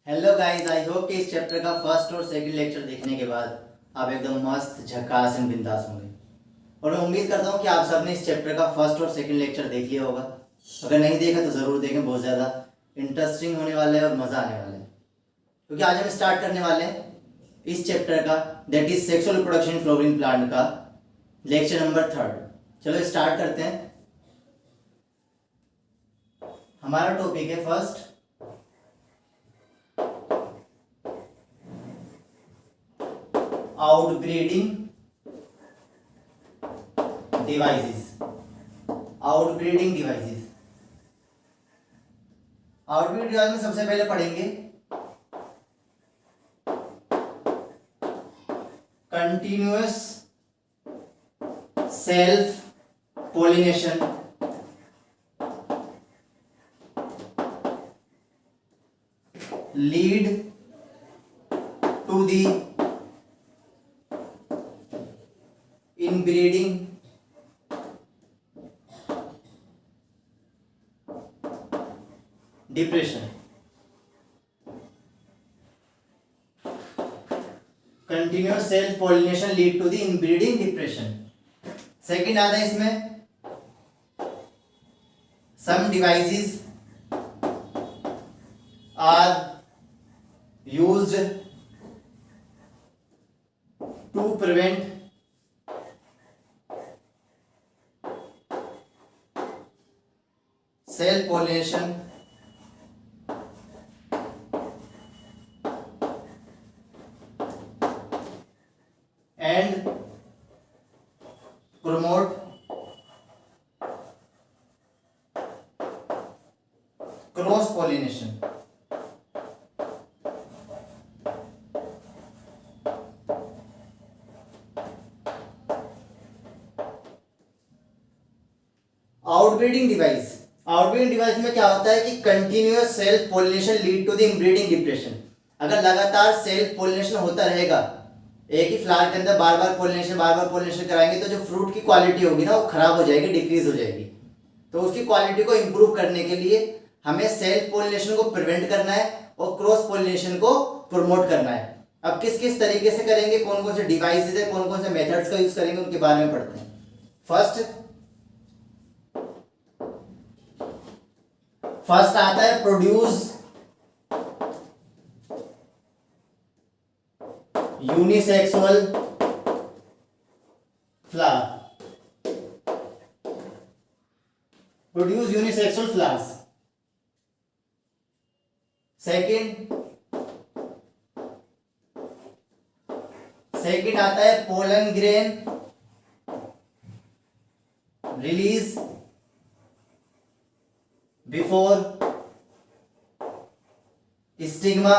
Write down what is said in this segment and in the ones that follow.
Hello guys, I hope कि इस chapter का फर्स्ट और सेकंड लेक्चर देखने के बाद आप एकदम मस्त झकास एंड बिंदास होंगे। और मैं उम्मीद करता हूँ कि आप सबने इस चैप्टर का फर्स्ट और सेकंड लेक्चर देख लिया होगा। अगर नहीं देखा तो ज़रूर देखें, बहुत ज़्यादा इंटरेस्टिंग होने वाला है और मज़ा आने वाला है। क्योंकि आज हम स्टार्ट करने वाले हैं इस चैप्टर का, that is sexual reproduction flowering plant का लेक्चर नंबर 3। चलो स्टार्ट करते हैं। हमारा टॉपिक है first outbreeding devices. Outbreeding devices outbreeding device में सबसे पहले पढ़ेंगे continuous self pollination lead to the inbreeding depression। continuous self pollination lead to the inbreeding depression। Second आता है इसमें some devices are used to prevent self pollination and promote cross pollination। Outbreeding device में क्या होता है कि continuous self pollination lead to the inbreeding depression. अगर लगातार सेल्फ पोलिनेशन होता रहेगा, एक ही फ्लावर के अंदर बार बार पोलिनेशन कराएंगे तो जो फ्रूट की क्वालिटी होगी ना वो खराब हो जाएगी, डिक्रीज हो जाएगी। तो उसकी क्वालिटी को इंप्रूव करने के लिए हमें सेल्फ पोलिनेशन को प्रिवेंट करना है और क्रॉस पोलिनेशन को प्रमोट करना है। अब किस किस तरीके से करेंगे, कौन कौन से डिवाइसेज है, कौन कौन से मेथड्स का यूज करेंगे, उनके बारे में पढ़ते हैं। फर्स्ट आता है produce unisexual flower. Produce unisexual flowers. Second आता है pollen grain release before stigma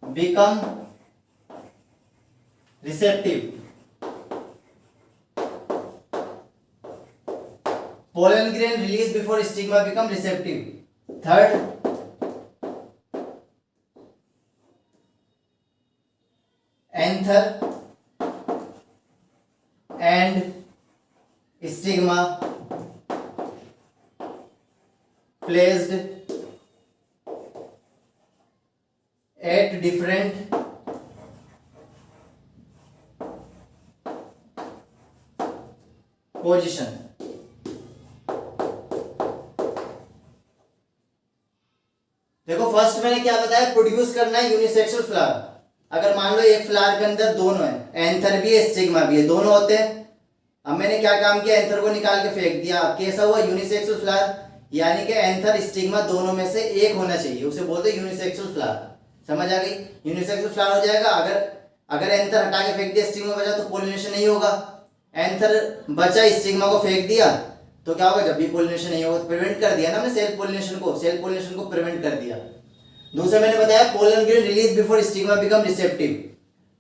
become receptive। pollen grain release before stigma become receptive। third, anther and stigma placed at different position। देखो फर्स्ट मैंने क्या बताया, produce करना है unisexual flower. अगर मान लो एक फ्लावर के अंदर दोनों है, एंथर भी है स्टिग्मा भी है, दोनों होते हैं। अब मैंने क्या काम किया, एंथर को निकाल के फेंक दिया। अब कैसा हुआ यूनिसेक्सुअल फ्लावर, यानी कि एंथर स्टिग्मा दोनों में से एक होना चाहिए, उसे बोलते हैं यूनिसेक्सुअल फ्लावर। समझ आ गई, यूनिसेक्सुअल फ्लावर हो जाएगा। अगर एंथर हटा के फेंक दिया, स्टिग्मा बचा तो पोलिनेशन नहीं होगा। एंथर बचा, स्टिग्मा को फेंक दिया तो क्या होगा, जब भी पोलिनेशन नहीं होगा। तो प्रिवेंट कर दिया ना हमने सेल्फ पोलिनेशन को प्रिवेंट कर दिया। दूसरा मैंने बताया pollen grain release before stigma become receptive.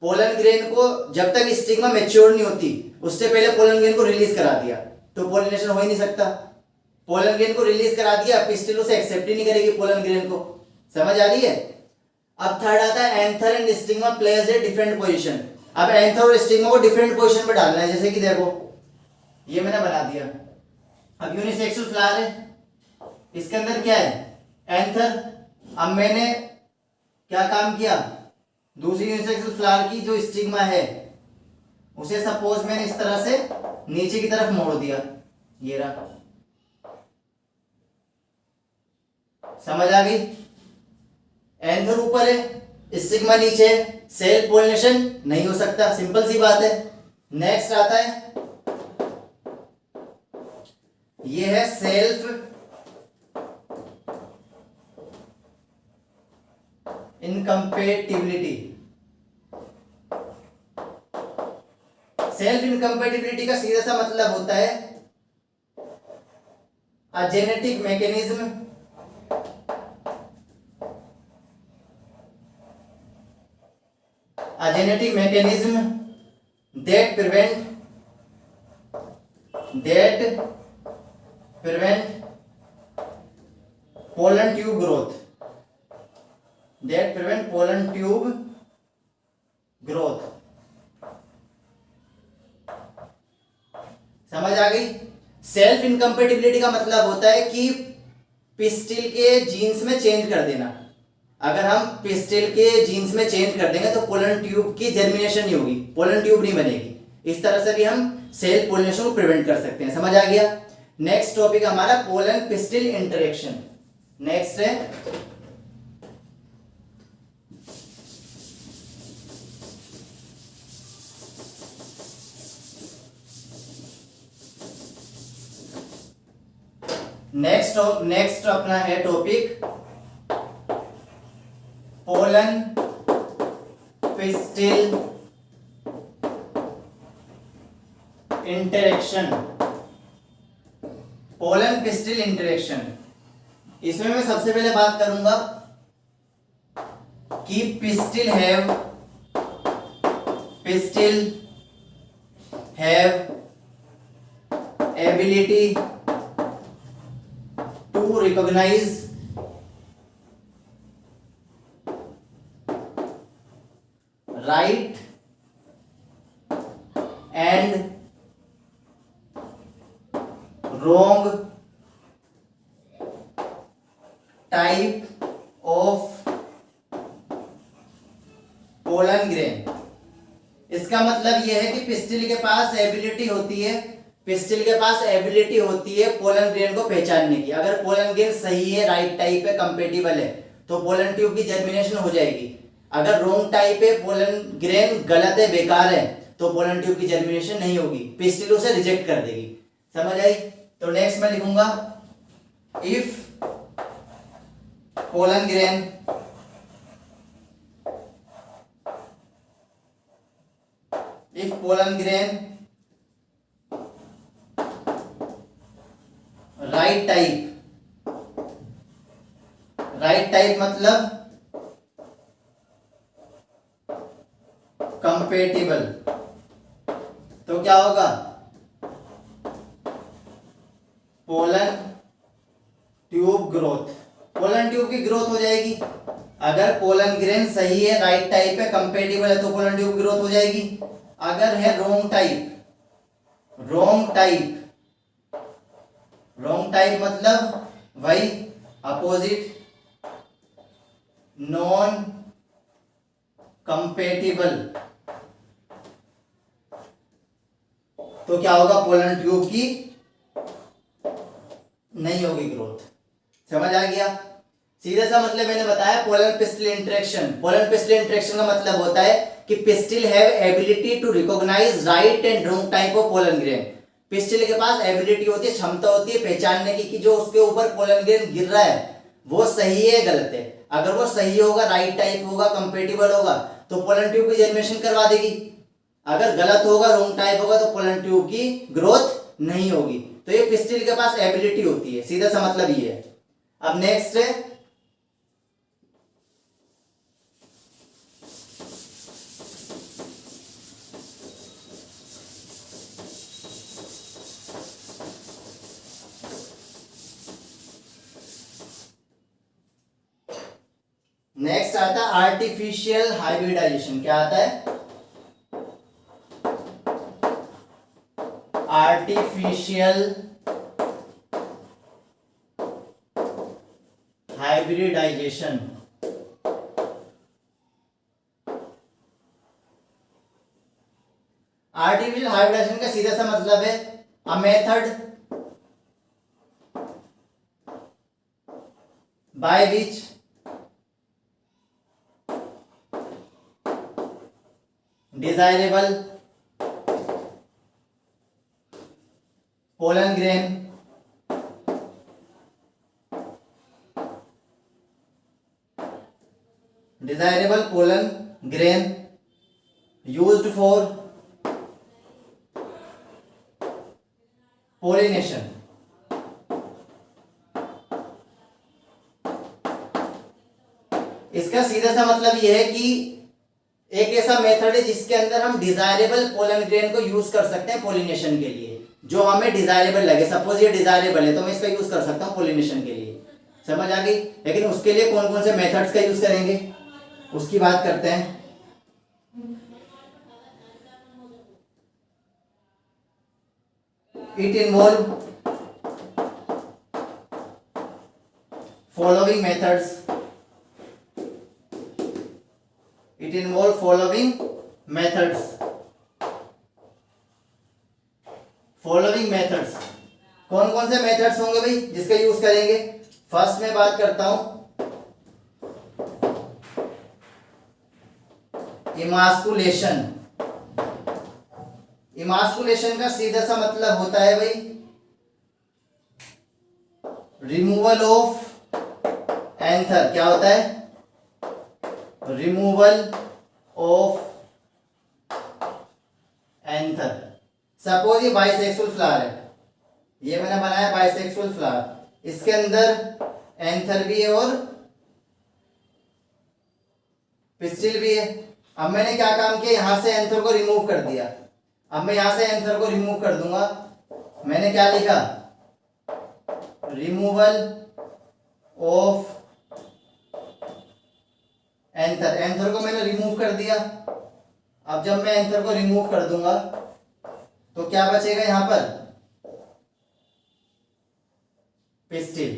Pollen grain को जब तक स्टिग्मा मैच्योर नहीं होती उससे पहले पोलन ग्रेन को रिलीज करा दिया तो पोलिनेशन हो ही नहीं सकता। पोलन ग्रेन को रिलीज करा दिया, पिस्टिल उसे एक्सेप्ट ही नहीं करेगी पोलन ग्रेन को। समझ आ रही है। अब थर्ड आता है anther and stigma place a different position. अब एंथर और स्टिग्मा को डिफरेंट पोजीशन पे डालना है। जैसे कि देखो ये मैंने बना दिया। अब यूनिसेक्सुअल फ्लावर है, इसके अंदर क्या है एंथर, अब मैंने क्या काम किया, दूसरी यूनिसेक्सुअल फ्लावर की जो स्टिग्मा है उसे सपोज मैंने इस तरह से नीचे की तरफ मोड़ दिया, ये रहा, समझ आ गई। एंथर ऊपर है, स्टिग्मा नीचे है, सेल्फ पोलिनेशन नहीं हो सकता, सिंपल सी बात है। नेक्स्ट आता है, ये है सेल्फ इनकम्पेटिबिलिटी। सेल्फ इनकम्पेटिबिलिटी का सीधा सा मतलब होता है a genetic mechanism that prevent pollen tube growth, समझ आ गई। सेल्फ इनकम्पेटिबिलिटी का मतलब होता है कि पिस्टिल के जीन्स में चेंज कर देना। अगर हम पिस्टिल के जीन्स में चेंज कर देंगे तो पोलन ट्यूब की जर्मिनेशन नहीं होगी, पोलन ट्यूब नहीं बनेगी। इस तरह से भी हम सेल्फ पोलिनेशन को प्रिवेंट कर सकते हैं, समझ आ गया। नेक्स्ट टॉपिक हमारा पोलन पिस्टिल इंटरेक्शन। नेक्स्ट है नेक्स्ट अपना है topic pollen pistil interaction. Pollen pistil interaction, इसमें मैं सबसे पहले बात करूंगा कि pistil have ability to recognise right and wrong type of pollen grain। इसका मतलब यह है कि पिस्टिल के पास एबिलिटी होती है, पोलन ग्रेन को पहचानने की। अगर पोलन ग्रेन सही है, राइट टाइप है, कंपेटिबल है तो पोलन ट्यूब की जर्मिनेशन हो जाएगी। अगर रॉन्ग टाइप है, पोलन ग्रेन गलत है, बेकार है, तो पोलन ट्यूब की जर्मिनेशन नहीं होगी, पिस्टिल उसे रिजेक्ट कर देगी। समझ आई। तो नेक्स्ट मैं लिखूंगा if pollen grain right type मतलब कंपेटिबल, तो क्या होगा, पोलन ट्यूब की ग्रोथ हो जाएगी। अगर पोलन ग्रेन सही है, राइट टाइप है, कंपेटिबल है तो पोलन ट्यूब ग्रोथ हो जाएगी। अगर है रॉन्ग टाइप मतलब वही अपोजिट, नॉन कंपेटिबल, तो क्या होगा, पोलन ट्यूब की नहीं होगी ग्रोथ। समझ आ गया। सीधा सा मतलब मैंने बताया पोलन पिस्टिल इंटरेक्शन। का मतलब होता है कि pistil have ability to recognise right and wrong type of pollen grain. Pistil के पास एबिलिटी होती है, क्षमता होती है पहचानने की कि जो उसके ऊपर पोलन ग्रेन गिर रहा है वो सही है, गलत है। अगर वो सही होगा, राइट टाइप होगा, कंपेटिबल होगा तो पोलन ट्यूब की जर्मिनेशन करवा देगी। अगर गलत होगा, रॉन्ग टाइप होगा तो पोलन ट्यूब की ग्रोथ नहीं होगी। तो ये पिस्टिल के पास एबिलिटी होती है, सीधा सा मतलब ये है। अब नेक्स्ट है नेक्स्ट आता है आर्टिफिशियल हाइब्रिडाइजेशन। क्या आता है, आर्टिफिशियल हाइब्रिडाइजेशन। आर्टिफिशियल हाइब्रिडाइजेशन का सीधा सा मतलब है a method by which desirable pollen grain used for pollination। इसका सीधा सा मतलब यह है कि एक ऐसा मेथड है जिसके अंदर हम डिजायरेबल पोलन ग्रेन को यूज कर सकते हैं पोलिनेशन के लिए, जो हमें डिजायरेबल लगे। सपोज ये डिजायरेबल है तो मैं इसका यूज कर सकता हूँ पोलिनेशन के लिए, समझ आ गई। लेकिन उसके लिए कौन कौन से मेथड्स का यूज करेंगे उसकी बात करते हैं। It involve following methods, it involve following methods. Following methods कौन कौन से मेथड्स होंगे भाई जिसका यूज करेंगे। फर्स्ट में बात करता हूं इमास्कुलेशन। इमास्कुलेशन का सीधा सा मतलब होता है भाई रिमूवल ऑफ एंथर। क्या होता है? Removal of anther. सपोज ये बाइसेक्सुअल फ्लावर है, ये मैंने बनाया बाइसेक्सुअल फ्लावर, इसके अंदर एंथर भी है और पिस्टिल भी है। अब मैंने क्या काम किया, यहां से एंथर को रिमूव कर दिया। अब मैं यहां से एंथर को रिमूव कर दूंगा। मैंने क्या लिखा? Removal of anther. एंथर को मैंने रिमूव कर दिया। अब जब मैं एंथर को रिमूव कर दूंगा तो क्या बचेगा यहां पर? पिस्टिल।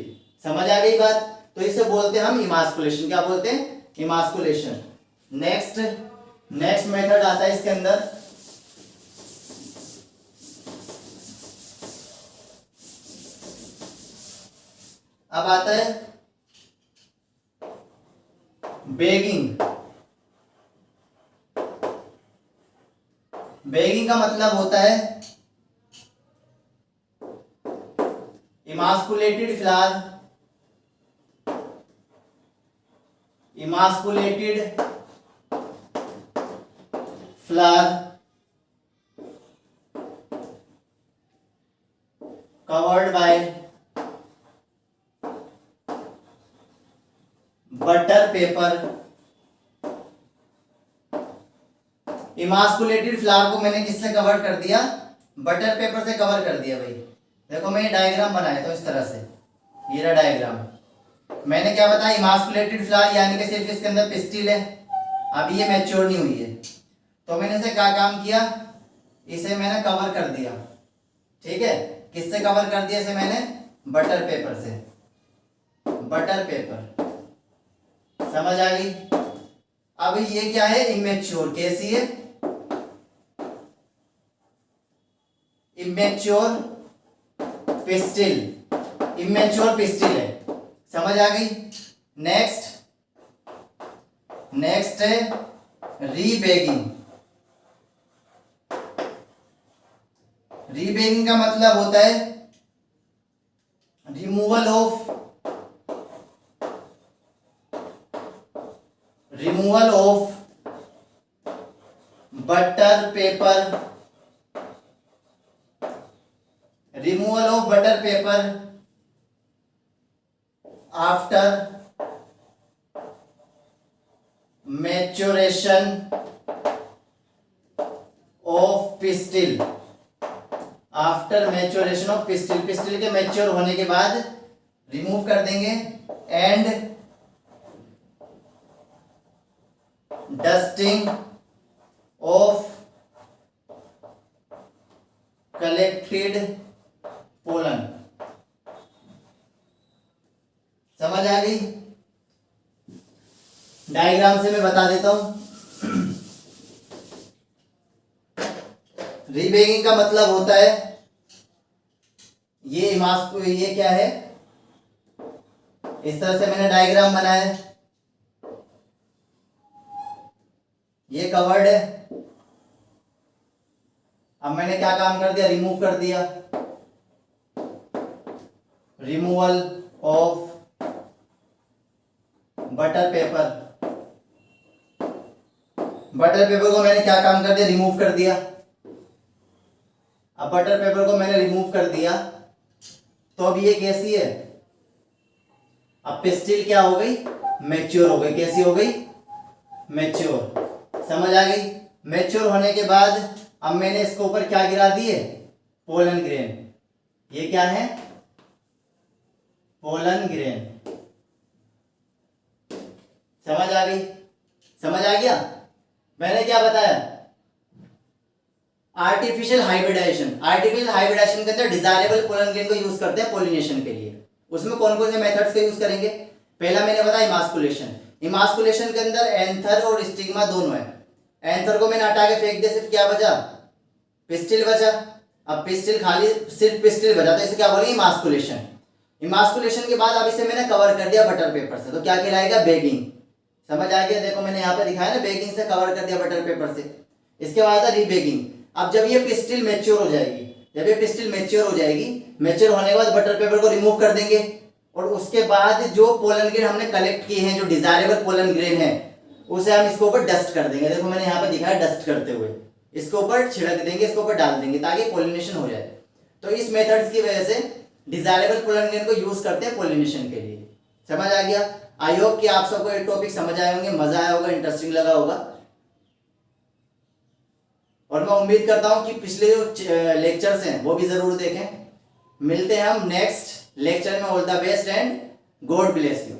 समझ आ गई बात? तो इसे बोलते हैं हम इमास्कुलेशन। क्या बोलते हैं? इमास्कुलेशन। नेक्स्ट मेथड आता है इसके अंदर अब आता है बेगिंग। बेगिंग का मतलब होता है emasculated flower, emasculated flower covered by butter paper। Emasculated flower को मैंने किससे कवर कर दिया? बटर पेपर से कवर कर दिया भाई। देखो मैं ये डायग्राम बनाया था इस तरह से, ये रहा डायग्राम। मैंने क्या बताया? इमास्कुलेटेड फ्लावर यानी कि सिर्फ इसके अंदर पिस्टिल है, अभी ये मैच्योर नहीं हुई है। तो मैंने इसे क्या काम किया? इसे मैंने कवर कर दिया। ठीक है, किससे कवर कर दिया इसे मैंने? बटर पेपर से। बटर पेपर, समझ आ गई? अब ये क्या है? इमेच्योर। कैसी है? Immature pistil. इमेच्योर पिस्टिल है, समझ आ गई? नेक्स्ट है रीबेगिंग। रीबेगिंग का मतलब होता है removal of butter paper. Removal of butter paper after maturation of pistil. After maturation of pistil, pistil के मैच्योर होने के बाद रिमूव कर देंगे। And dusting of collected pollen. समझ आ गई? डायग्राम से मैं बता देता हूं। रीबैगिंग का मतलब होता है, ये ये क्या है, इस तरह से मैंने डायग्राम बनाया है, ये कवर्ड है। अब मैंने क्या काम कर दिया, रिमूव कर दिया, removal of butter paper. Butter paper को मैंने क्या काम कर दिया, रिमूव कर दिया। अब बटर पेपर को मैंने रिमूव कर दिया तो अब ये कैसी है, अब पिस्टिल क्या हो गई, मैच्योर हो गई। कैसी हो गई, मैच्योर। समझ आ गई। मैच्योर होने के बाद अब मैंने इसके ऊपर क्या गिरा दिए, पोलन ग्रेन। ये क्या है, पोलन ग्रेन। समझ आ गई, समझ आ गया। मैंने क्या बताया, आर्टिफिशियल हाइब्रिडाइजेशन। आर्टिफिशियल हाइब्रिडाइजेशन के अंदर डिजायरेबल पोलन ग्रेन को यूज करते हैं पॉलिनेशन के लिए। उसमें कौन कौन से मेथड्स का यूज करेंगे, पहला मैंने बताया इमास्कुलेशन। इमास्कुलेशन के अंदर एंथर और स्टिग्मा दोनों है। एंथर को मैंने हटा के फेंक दिया, सिर्फ क्या बचा, पिस्टिल बचा। अब पिस्टिल खाली, सिर्फ पिस्टिल बचा, तो इसे क्या बोलेंगे, इमास्कुलेशन। इमास्कुलेशन के बाद अब इसे मैंने कवर कर दिया बटर पेपर से, तो क्या कहलाएगा, बेगिंग। समझ आ गया। देखो मैंने यहाँ पे दिखाया ना, बेगिंग से कवर कर दिया बटर पेपर से। इसके बाद आता रीबेगिंग। अब जब ये पिस्टिल मैच्योर हो जाएगी, जब ये पिस्टिल मैच्योर हो जाएगी, मैच्योर होने के बाद बटर पेपर को रिमूव कर देंगे और उसके बाद जो पोलन ग्रेन हमने कलेक्ट किए हैं, जो डिजायरेबल पोलन ग्रेन है, उसे हम इसके ऊपर डस्ट कर देंगे। देखो मैंने यहाँ पे दिखाया डस्ट करते हुए, इसके ऊपर छिड़क देंगे, इसके ऊपर डाल देंगे ताकि पोलिनेशन हो जाए। तो इस मेथड्स की वजह से डिजायरेबल पोलन ग्रेन को यूज करते हैं पोलिनेशन के लिए। समझ आ गया। आई होप कि आप सबको ये टॉपिक समझ आए होंगे, मजा आया होगा, इंटरेस्टिंग लगा होगा। और मैं उम्मीद करता हूं कि पिछले जो लेक्चर्स हैं वो भी जरूर देखें। मिलते हैं हम नेक्स्ट लेक्चर में। All the best and God bless you.